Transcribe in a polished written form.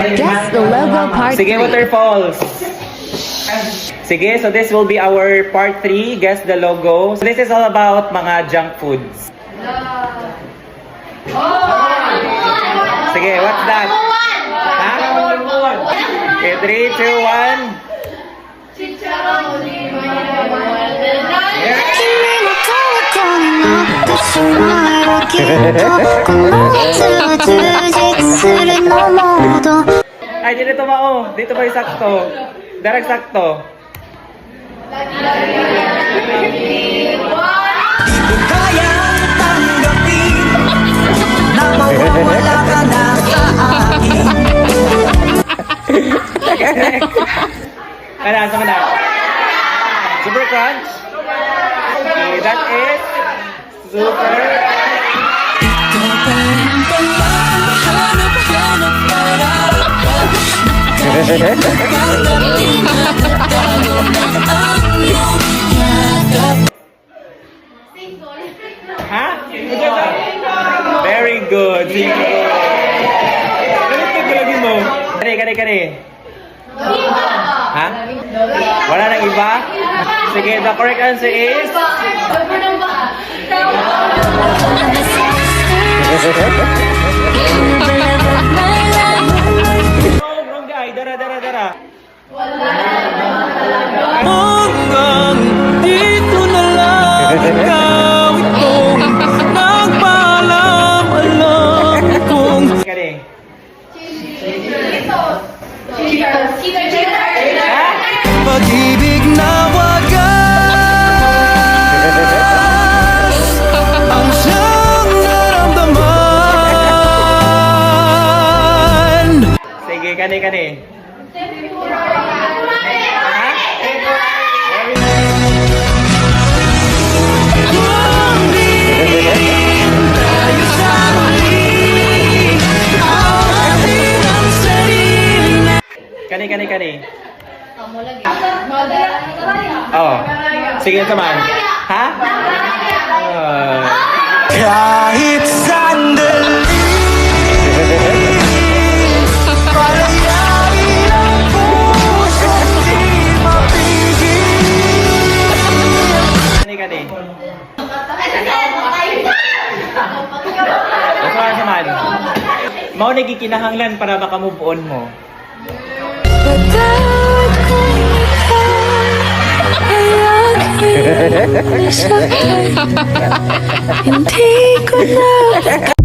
Guess the logo part Sige, 3. waterfalls. Sige, so this will be our part 3. Guess the logo. So this is all about mga junk foods. Sige, what's that? Ha? Okay, 3, 2, 1. Ay, dito tumao. Dito ba yung sakto? Direct sakto. Kayang tanggapin na mawawala ka na sa akin. Ano, sama na. Super Crunch. Okay, that is Super. Ha? Very good. Ganito lagi mo. Kani. Ha? Wala nang iba? Sige, the correct answer is... Wrong guy. Dara. Hanggang dito na lang ikaw itong nagpaalam-alam kong Kani. pag-ibig na wagas ang siyang naramdaman. Sige, kani. Kung di tayo sa muli, awatin ang sarili na. Kani. Oh. Sige, naman. Ha? Kahit sandali palayain ang puso't di mapigil. Kani. Naman. Mao nagikinahanglan para maka-move on mo. Patawad kung ikaw ay aking sakay. Hindi ko na